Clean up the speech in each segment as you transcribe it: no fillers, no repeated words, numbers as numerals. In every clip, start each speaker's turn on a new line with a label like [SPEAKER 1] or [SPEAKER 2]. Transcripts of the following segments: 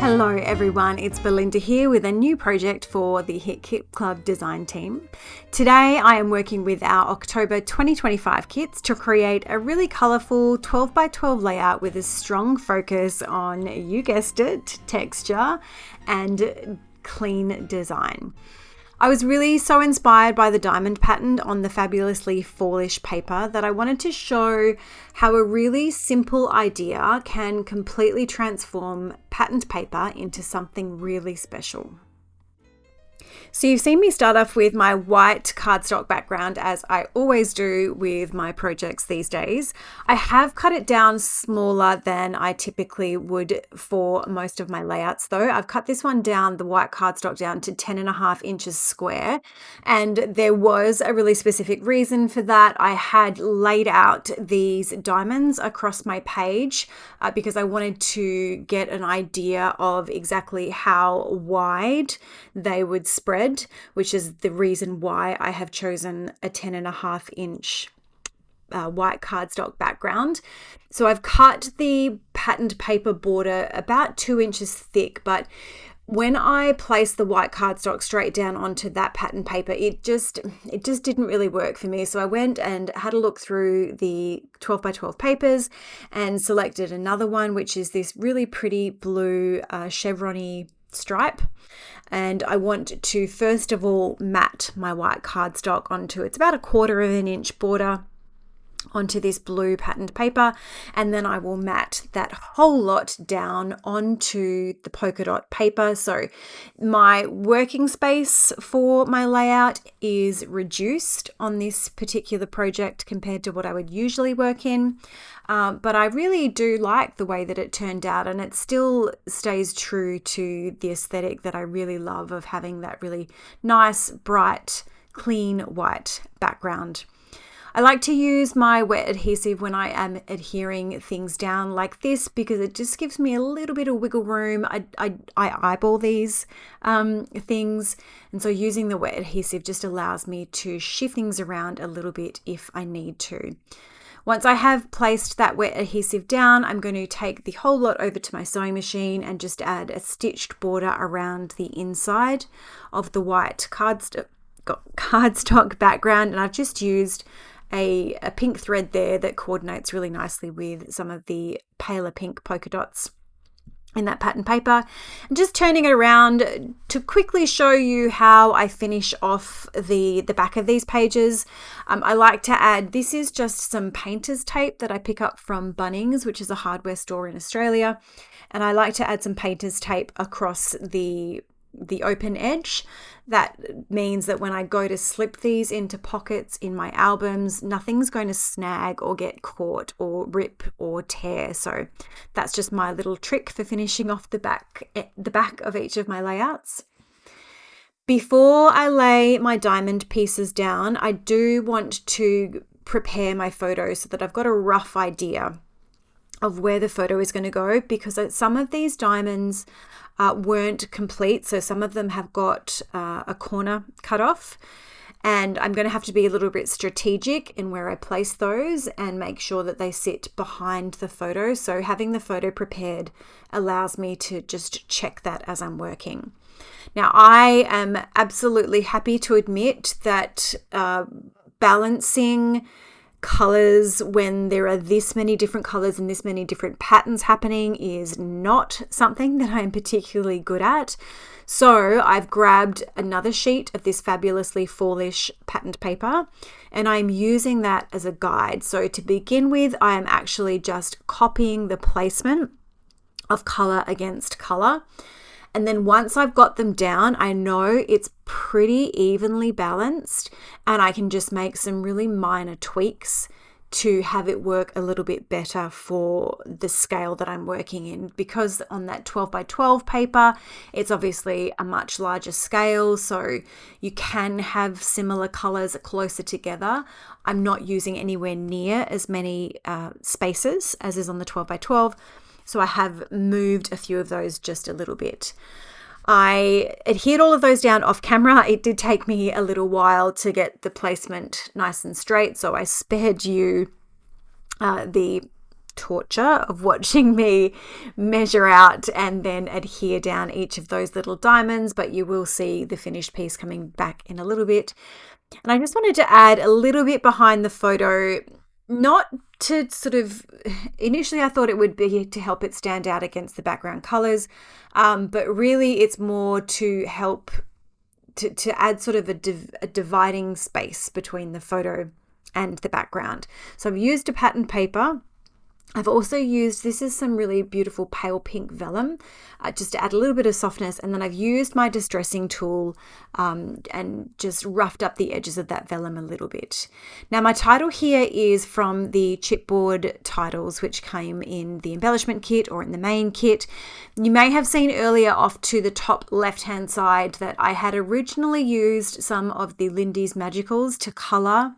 [SPEAKER 1] Hello everyone, it's Belinda here with a new project for the Hit Kit Club design team. Today I am working with our October 2025 kits to create a really colourful 12 by 12 layout with a strong focus on, you guessed it, texture and clean design. I was really so inspired by the diamond pattern on the Fabulously Fallish paper that I wanted to show how a really simple idea can completely transform patterned paper into something really special. So you've seen me start off with my white cardstock background, as I always do with my projects these days. I have cut it down smaller than I typically would for most of my layouts though. I've cut this one down, the white cardstock down to 10.5 inches square. And there was a really specific reason for that. I had laid out these diamonds across my page because I wanted to get an idea of exactly how wide they would spread, which is the reason why I have chosen a 10.5 inch white cardstock background. So I've cut the patterned paper border about 2 inches thick, but when I placed the white cardstock straight down onto that pattern paper, it just didn't really work for me. So I went and had a look through the 12 by 12 papers and selected another one, which is this really pretty blue chevron-y stripe. And I want to first of all mat my white cardstock onto, it's about 1/4 inch border onto this blue patterned paper, and then I will mat that whole lot down onto the polka dot paper. So my working space for my layout is reduced on this particular project compared to what I would usually work in, but I really do like the way that it turned out, and it still stays true to the aesthetic that I really love of having that really nice, bright, clean white background. I like to use my wet adhesive when I am adhering things down like this because it just gives me a little bit of wiggle room. I eyeball these things, and so using the wet adhesive just allows me to shift things around a little bit if I need to. Once I have placed that wet adhesive down, I'm going to take the whole lot over to my sewing machine and just add a stitched border around the inside of the white cardstock background, and I've just used a pink thread there that coordinates really nicely with some of the paler pink polka dots in that pattern paper, and just turning it around to quickly show you how I finish off the back of these pages. I like to add, this is just some painter's tape that I pick up from Bunnings, which is a hardware store in Australia, and I like to add some painter's tape across the open edge. That means that when I go to slip these into pockets in my albums, nothing's going to snag or get caught or rip or tear. So that's just my little trick for finishing off the back of each of my layouts. Before I lay my diamond pieces down, I do want to prepare my photo so that I've got a rough idea of where the photo is going to go, because some of these diamonds weren't complete. So some of them have got a corner cut off, and I'm going to have to be a little bit strategic in where I place those and make sure that they sit behind the photo. So having the photo prepared allows me to just check that as I'm working. Now, I am absolutely happy to admit that balancing colors when there are this many different colors and this many different patterns happening is not something that I'm particularly good at. So I've grabbed another sheet of this Fabulously Fallish patterned paper, and I'm using that as a guide. So to begin with, I am actually just copying the placement of color against color. And then once I've got them down, I know it's pretty evenly balanced, and I can just make some really minor tweaks to have it work a little bit better for the scale that I'm working in. Because on that 12 by 12 paper, it's obviously a much larger scale, so you can have similar colors closer together. I'm not using anywhere near as many spaces as is on the 12 by 12. So I have moved a few of those just a little bit. I adhered all of those down off camera. It did take me a little while to get the placement nice and straight, so I spared you the torture of watching me measure out and then adhere down each of those little diamonds, but you will see the finished piece coming back in a little bit. And I just wanted to add a little bit behind the photo, not to sort of, initially I thought it would be to help it stand out against the background colors, but really it's more to help to add sort of a dividing space between the photo and the background. So I've used a patterned paper. I've also used, this is some really beautiful pale pink vellum, just to add a little bit of softness. And then I've used my distressing tool and just roughed up the edges of that vellum a little bit. Now my title here is from the chipboard titles, which came in the embellishment kit or in the main kit. You may have seen earlier off to the top left-hand side that I had originally used some of the Lindy's Magicals to color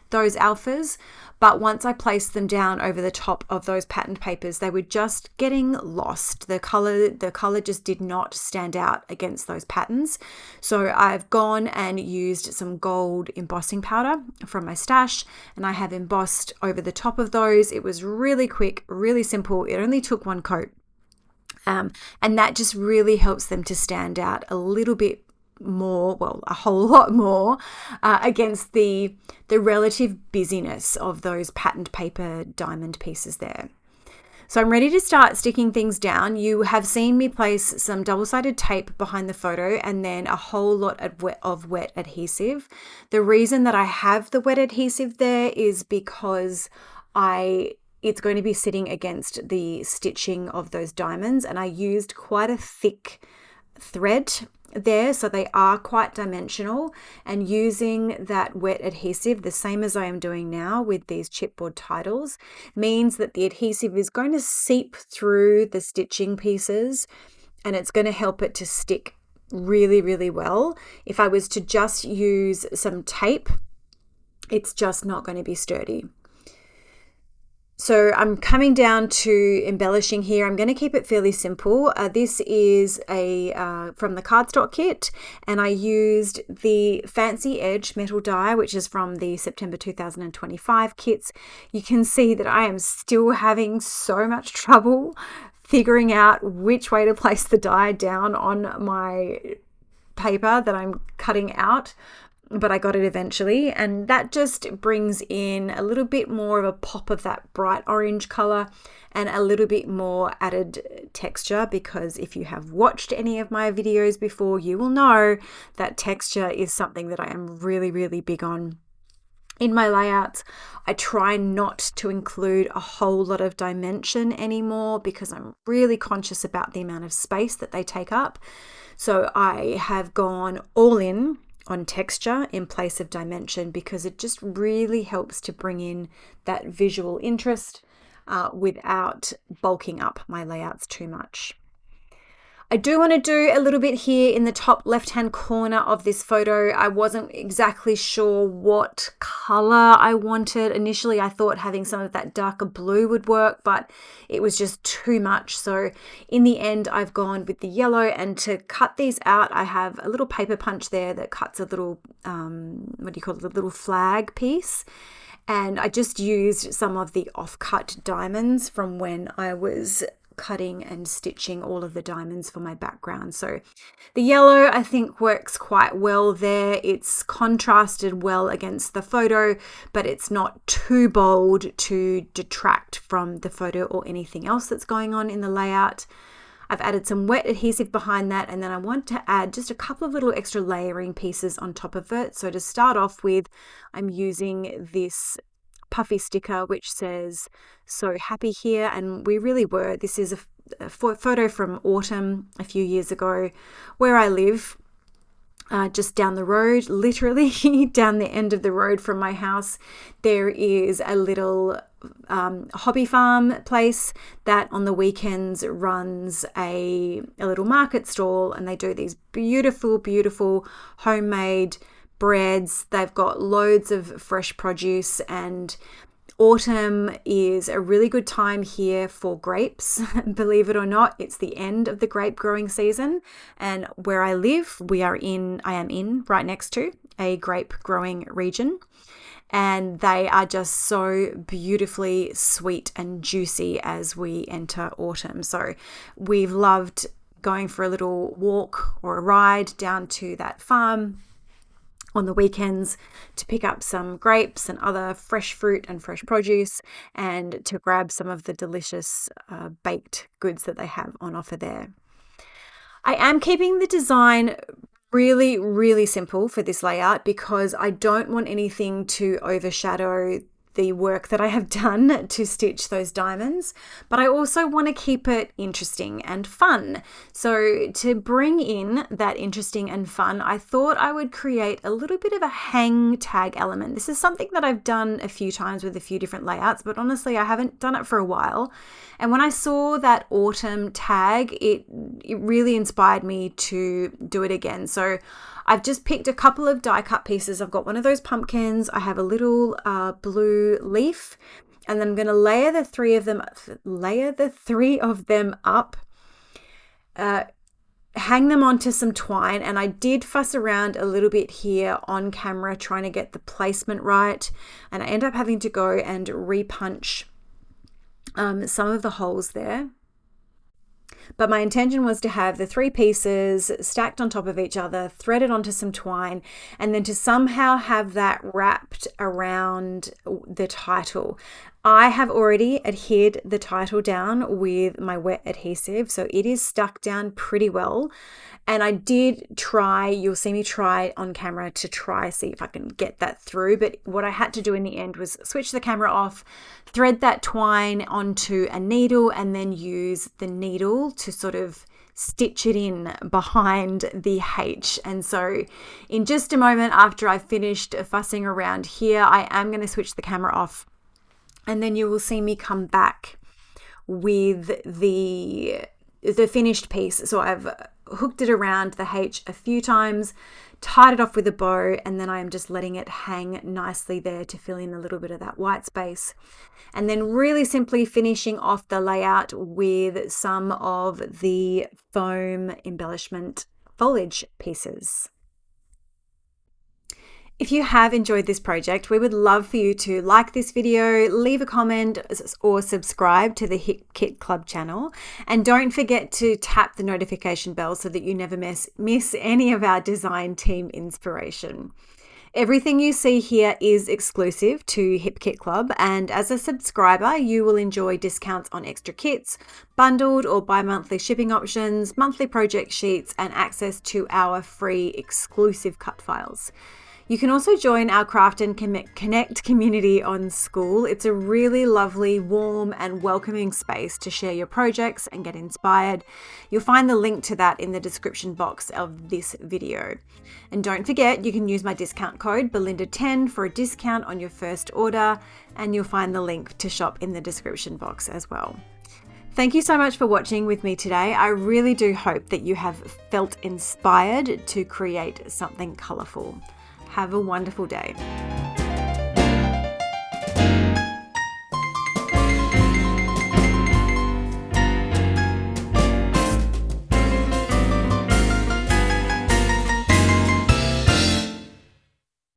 [SPEAKER 1] those alphas, but once I placed them down over the top of those patterned papers, they were just getting lost. The color just did not stand out against those patterns. So I've gone and used some gold embossing powder from my stash, and I have embossed over the top of those. It was really quick, really simple. It only took one coat. And that just really helps them to stand out a little bit more, well, a whole lot more against the relative busyness of those patterned paper diamond pieces there. So I'm ready to start sticking things down. You have seen me place some double-sided tape behind the photo and then a whole lot of wet adhesive. The reason that I have the wet adhesive there is because it's going to be sitting against the stitching of those diamonds, and I used quite a thick thread there, so they are quite dimensional, and using that wet adhesive, the same as I am doing now with these chipboard titles, means that the adhesive is going to seep through the stitching pieces and it's going to help it to stick really, really well. If I was to just use some tape, it's just not going to be sturdy. So I'm coming down to embellishing here. I'm going to keep it fairly simple. This is from the Cardstock Kit, and I used the Fancy Edge metal die, which is from the September 2025 kits. You can see that I am still having so much trouble figuring out which way to place the die down on my paper that I'm cutting out. But I got it eventually, and that just brings in a little bit more of a pop of that bright orange color and a little bit more added texture, because if you have watched any of my videos before, you will know that texture is something that I am really, really big on. In my layouts, I try not to include a whole lot of dimension anymore because I'm really conscious about the amount of space that they take up. So I have gone all in on texture in place of dimension because it just really helps to bring in that visual interest without bulking up my layouts too much. I do want to do a little bit here in the top left-hand corner of this photo. I wasn't exactly sure what color I wanted. Initially, I thought having some of that darker blue would work, but it was just too much. So in the end, I've gone with the yellow, and to cut these out, I have a little paper punch there that cuts a little, what do you call it, a little flag piece. And I just used some of the off-cut diamonds from when I was cutting and stitching all of the diamonds for my background. So the yellow I think works quite well there. It's contrasted well against the photo, but it's not too bold to detract from the photo or anything else that's going on in the layout. I've added some wet adhesive behind that, and then I want to add just a couple of little extra layering pieces on top of it. So to start off with, I'm using this puffy sticker which says "So happy here," and we really were. This is a photo from autumn a few years ago where I live, just down the road, literally down the end of the road from my house. There is a little hobby farm place that on the weekends runs a little market stall, and they do these beautiful homemade breads. They've got loads of fresh produce, and autumn is a really good time here for grapes. Believe it or not, it's the end of the grape growing season, and where I live, I am in right next to a grape growing region. and they are just so beautifully sweet and juicy as we enter autumn. So we've loved going for a little walk or a ride down to that farm on the weekends to pick up some grapes and other fresh fruit and fresh produce, and to grab some of the delicious baked goods that they have on offer there. I am keeping the design really, really simple for this layout because I don't want anything to overshadow the work that I have done to stitch those diamonds, but I also want to keep it interesting and fun. So to bring in that interesting and fun, I thought I would create a little bit of a hang tag element. This is something that I've done a few times with a few different layouts, but honestly, I haven't done it for a while. And when I saw that autumn tag, it really inspired me to do it again. So I've just picked a couple of die cut pieces. I've got one of those pumpkins. I have a little blue leaf, and then I'm going to layer the three of them up, hang them onto some twine. And I did fuss around a little bit here on camera trying to get the placement right, and I end up having to go and repunch some of the holes there. But my intention was to have the three pieces stacked on top of each other, threaded onto some twine, and then to somehow have that wrapped around the title. I have already adhered the title down with my wet adhesive, so it is stuck down pretty well. And I did try, you'll see me try on camera to see if I can get that through. But what I had to do in the end was switch the camera off, thread that twine onto a needle, and then use the needle to sort of stitch it in behind the H. And so in just a moment after I've finished fussing around here, I am going to switch the camera off, and then you will see me come back with the finished piece. So I've hooked it around the H a few times, tied it off with a bow, and then I am just letting it hang nicely there to fill in a little bit of that white space. And then really simply finishing off the layout with some of the foam embellishment foliage pieces. If you have enjoyed this project, we would love for you to like this video, leave a comment, or subscribe to the Hit Kit Club channel. And don't forget to tap the notification bell so that you never miss any of our design team inspiration. Everything you see here is exclusive to Hit Kit Club, and as a subscriber, you will enjoy discounts on extra kits, bundled or bi-monthly shipping options, monthly project sheets, and access to our free exclusive cut files. You can also join our Craft and Connect community on School. It's a really lovely, warm and welcoming space to share your projects and get inspired. You'll find the link to that in the description box of this video. And don't forget, you can use my discount code Belinda10 for a discount on your first order, and you'll find the link to shop in the description box as well. Thank you so much for watching with me today. I really do hope that you have felt inspired to create something colourful. Have a wonderful day.